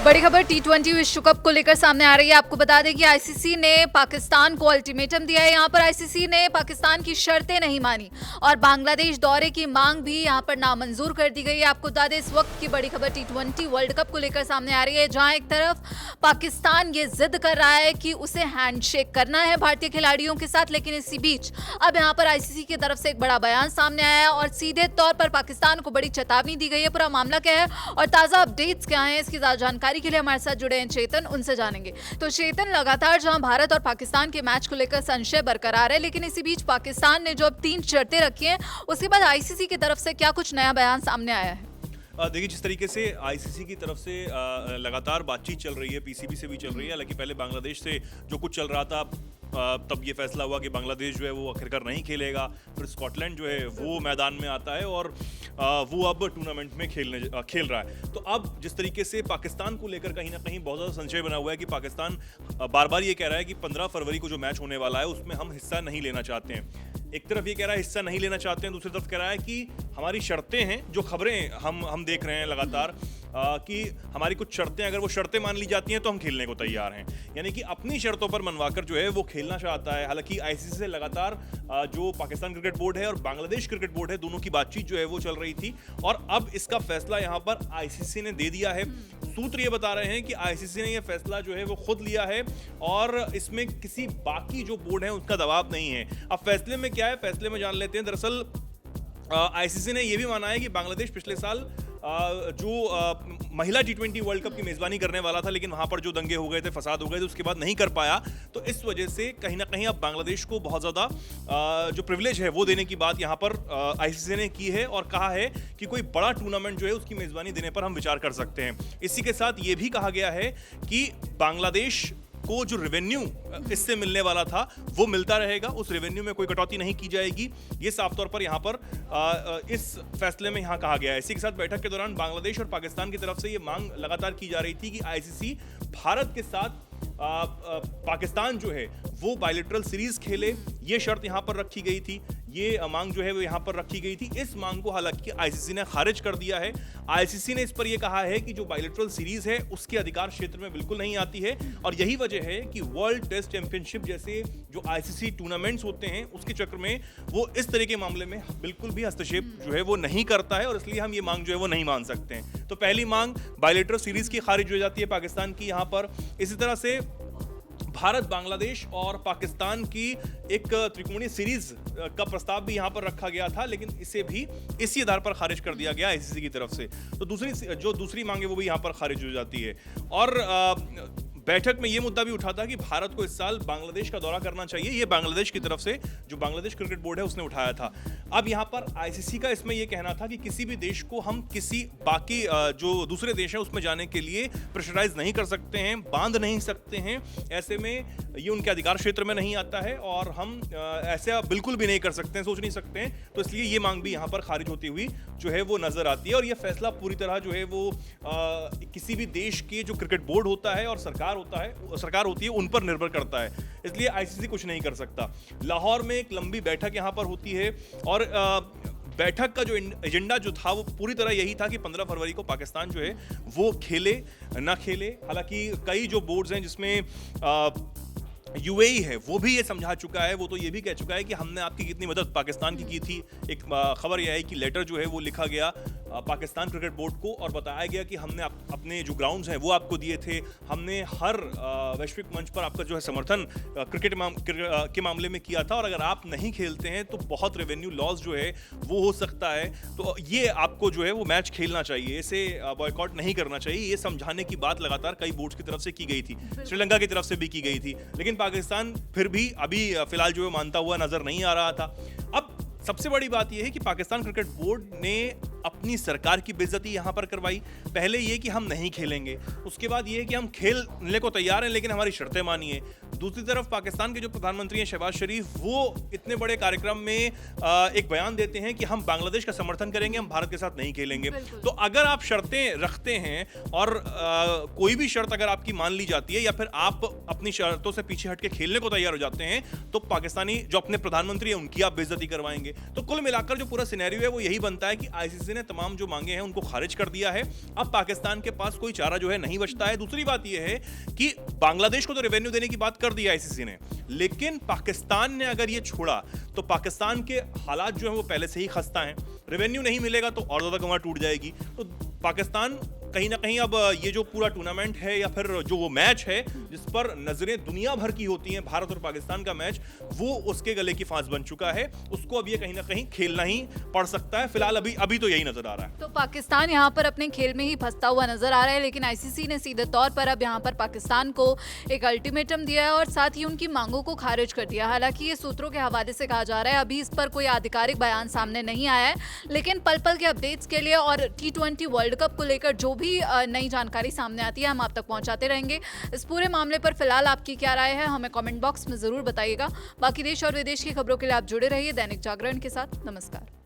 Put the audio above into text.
बड़ी खबर टी20 विश्व कप को लेकर सामने आ रही है। आपको बता दें कि आईसीसी ने पाकिस्तान को अल्टीमेटम दिया है। यहां पर आईसीसी ने पाकिस्तान की शर्तें नहीं मानी और बांग्लादेश दौरे की मांग भी यहां पर नामंजूर कर दी गई है। आपको बता दें इस वक्त की बड़ी खबर टी20 वर्ल्ड कप को लेकर सामने आ रही है, जहां एक तरफ पाकिस्तान ये जिद कर रहा है कि उसे हैंडशेक करना है भारतीय खिलाड़ियों के साथ, लेकिन इसी बीच अब यहां पर आईसीसी की तरफ से एक बड़ा बयान सामने आया है और सीधे तौर पर पाकिस्तान को बड़ी चेतावनी दी गई है। पूरा मामला क्या है और ताजा अपडेट्स क्या है, इसकी ज्यादा जानकारी के लिए हमारे साथ जुड़े हैं चेतन, उनसे जानेंगे। तो चेतन, लगातार जहां भारत और पाकिस्तान के मैच को लेकर संशय बरकरार है, लेकिन इसी बीच पाकिस्तान ने जो अब 3 शर्तें रखी हैं, उसके बाद आईसीसी की तरफ से क्या कुछ नया बयान सामने आया है? देखिए, जिस तरीके से आईसीसी की तरफ से लगातार बातचीत चल रही है, पीसीबी से भी चल रही है। हालांकि पहले बांग्लादेश से जो कुछ चल रहा था, तब ये फैसला हुआ कि बांग्लादेश जो है वो आखिरकार नहीं खेलेगा। फिर स्कॉटलैंड जो है वो मैदान में आता है और वो अब टूर्नामेंट में खेल रहा है। तो अब जिस तरीके से पाकिस्तान को लेकर कहीं ना कहीं बहुत ज़्यादा संशय बना हुआ है कि पाकिस्तान बार बार ये कह रहा है कि 15 फरवरी को जो मैच होने वाला है उसमें हम हिस्सा नहीं लेना चाहते हैं। एक तरफ ये कह रहा है हिस्सा नहीं लेना चाहते हैं, दूसरी तरफ कह रहा है कि हमारी शर्तें हैं, जो खबरें हम देख रहे हैं लगातार कि हमारी कुछ शर्तें, अगर वो शर्तें मान ली जाती हैं तो हम खेलने को तैयार हैं। यानी कि अपनी शर्तों पर मनवाकर जो है वो खेलना चाहता है। हालांकि आईसीसी से लगातार जो पाकिस्तान क्रिकेट बोर्ड है और बांग्लादेश क्रिकेट बोर्ड है, दोनों की बातचीत जो है वो चल रही थी और अब इसका फैसला यहाँ पर आईसीसी ने दे दिया है। सूत्र ये बता रहे हैं कि आईसीसी ने यह फैसला जो है वो खुद लिया है और इसमें किसी बाकी जो बोर्ड है उसका दबाव नहीं है। अब फैसले में क्या है, फैसले में जान लेते हैं। दरअसल आईसीसी ने यह भी माना है कि बांग्लादेश पिछले साल जो महिला टी20 वर्ल्ड कप की मेजबानी करने वाला था, लेकिन वहां पर जो दंगे हो गए थे, फसाद हो गए थे, उसके बाद नहीं कर पाया। तो इस वजह से कहीं ना कहीं अब बांग्लादेश को बहुत ज्यादा जो प्रिविलेज है वो देने की बात यहां पर आईसीसी ने की है और कहा है कि कोई बड़ा टूर्नामेंट जो है उसकी मेजबानी देने पर हम विचार कर सकते हैं। इसी के साथ ये भी कहा गया है कि बांग्लादेश को जो रेवेन्यू इससे मिलने वाला था वो मिलता रहेगा, उस रेवेन्यू में कोई कटौती नहीं की जाएगी। ये साफ तौर पर यहाँ पर इस फैसले में यहाँ कहा गया है। इसी के साथ बैठक के दौरान बांग्लादेश और पाकिस्तान की तरफ से ये मांग लगातार की जा रही थी कि आईसीसी भारत के साथ पाकिस्तान जो है वो बायलैटरल सीरीज खेले। ये शर्त यहाँ पर रखी गई थी, ये मांग जो है वो यहाँ पर रखी गई थी। इस मांग को हालांकि आईसीसी ने खारिज कर दिया है। आईसीसी ने इस पर यह कहा है कि जो बायलैटरल सीरीज है उसके अधिकार क्षेत्र में बिल्कुल नहीं आती है और यही वजह है कि वर्ल्ड टेस्ट चैंपियनशिप जैसे जो आईसीसी टूर्नामेंट्स होते हैं उसके चक्र में वो इस तरह के मामले में बिल्कुल भी हस्तक्षेप जो है वो नहीं करता है और इसलिए हम ये मांग जो है वो नहीं मान सकते हैं। तो पहली मांग बायलैटरल सीरीज की खारिज हो जाती है पाकिस्तान की यहाँ पर। इसी तरह से भारत, बांग्लादेश और पाकिस्तान की एक त्रिकोणीय सीरीज का प्रस्ताव भी यहां पर रखा गया था, लेकिन इसे भी इसी आधार पर खारिज कर दिया गया आईसीसी की तरफ से। तो दूसरी मांग है वो भी यहां पर खारिज हो जाती है। और बैठक में ये मुद्दा भी उठा था कि भारत को इस साल बांग्लादेश का दौरा करना चाहिए। ये बांग्लादेश की तरफ से जो बांग्लादेश क्रिकेट बोर्ड है उसने उठाया था। अब यहाँ पर आईसीसी का इसमें यह कहना था कि किसी भी देश को हम किसी बाकी जो दूसरे देश हैं उसमें जाने के लिए प्रेशराइज नहीं कर सकते हैं, बांध नहीं सकते हैं। ऐसे में ये उनके अधिकार क्षेत्र में नहीं आता है और हम ऐसा बिल्कुल भी नहीं कर सकते हैं, सोच नहीं सकते हैं। तो इसलिए ये मांग भी यहाँ पर खारिज होती हुई जो है वो नजर आती है और यह फैसला पूरी तरह जो है वो किसी भी देश के जो क्रिकेट बोर्ड होता है और सरकार होती है उन पर निर्भर करता है। इसलिए आईसीसी कुछ नहीं कर सकता। लाहौर में एक लंबी बैठक यहां पर होती है और बैठक का जो एजेंडा जो था वो पूरी तरह यही था कि 15 फरवरी को पाकिस्तान जो है वो खेले ना खेले। हालांकि कई जो बोर्ड्स हैं जिसमें यूएई है वो भी ये समझा चुका है, वो तो ये भी कह चुका है कि हमने आपकी कितनी मदद पाकिस्तान की थी। एक खबर यह है कि लेटर जो है वो लिखा गया पाकिस्तान क्रिकेट बोर्ड को और बताया गया कि हमने अपने जो ग्राउंड्स हैं वो आपको दिए थे, हमने हर वैश्विक मंच पर आपका जो है समर्थन क्रिकेट के मामले में किया था और अगर आप नहीं खेलते हैं तो बहुत रेवेन्यू लॉस जो है वो हो सकता है, तो ये आपको जो है वो मैच खेलना चाहिए, इसे बॉयकॉट नहीं करना चाहिए। ये समझाने की बात लगातार कई बोर्ड्स की तरफ से की गई थी, श्रीलंका की तरफ से भी की गई थी, लेकिन पाकिस्तान फिर भी अभी फिलहाल जो है मानता हुआ नजर नहीं आ रहा था। अब सबसे बड़ी बात यह है कि पाकिस्तान क्रिकेट बोर्ड ने अपनी सरकार की बेइज्जती यहां पर करवाई। पहले ये कि हम नहीं खेलेंगे, उसके बाद ये कि हम खेलने को तैयार हैं लेकिन हमारी शर्तें मानिए। दूसरी तरफ पाकिस्तान के जो प्रधानमंत्री हैं शहबाज शरीफ, वो इतने बड़े कार्यक्रम में एक बयान देते हैं कि हम बांग्लादेश का समर्थन करेंगे, हम भारत के साथ नहीं खेलेंगे। तो अगर आप शर्तें रखते हैं और कोई भी शर्त अगर आपकी मान ली जाती है या फिर आप अपनी शर्तों से पीछे हटके खेलने को तैयार हो जाते हैं तो पाकिस्तानी जो अपने प्रधानमंत्री हैं उनकी आप बेइज्जती करवाएंगे। तो कुल मिलाकर जो पूरा सिनेरियो है वो यही बनता है कि आईसीसी ने तमाम जो मांगे हैं उनको खारिज कर दिया है। अब पाकिस्तान के पास कोई चारा जो है नहीं बचता है। दूसरी बात यह है कि बांग्लादेश को तो रेवेन्यू देने की बात कर दी आईसीसी ने, लेकिन पाकिस्तान ने अगर ये छोड़ा तो पाकिस्तान के हालात जो है वो पहले से ही खस्ता हैं। रेवेन्यू नहीं मिलेगा तो और ज्यादा कमर टूट जाएगी। तो पाकिस्तान कहीं ना कहीं अब ये जो पूरा टूर्नामेंट है या फिर जो वो मैच है जिस पर नजरें दुनिया भर की होती हैं, भारत और पाकिस्तान का मैच, वो उसके गले की फांस बन चुका है। उसको अब ये कहीं ना कहीं खेलना ही पड़ सकता है। फिलहाल अभी तो यही नजर आ रहा है। तो पाकिस्तान यहाँ पर अपने खेल में ही फंसता हुआ नजर आ रहा है, लेकिन आईसीसी ने सीधे तौर पर अब यहाँ पर पाकिस्तान को एक अल्टीमेटम दिया है और साथ ही उनकी मांगों को खारिज कर दिया। हालांकि ये सूत्रों के हवाले से कहा जा रहा है, अभी इस पर कोई आधिकारिक बयान सामने नहीं आया है, लेकिन पल पल के अपडेट्स के लिए और T20 वर्ल्ड कप को लेकर जो भी नई जानकारी सामने आती है हम आप तक पहुंचाते रहेंगे। इस पूरे मामले पर फिलहाल आपकी क्या राय है हमें कमेंट बॉक्स में जरूर बताइएगा। बाकी देश और विदेश की खबरों के लिए आप जुड़े रहिए दैनिक जागरण के साथ। नमस्कार।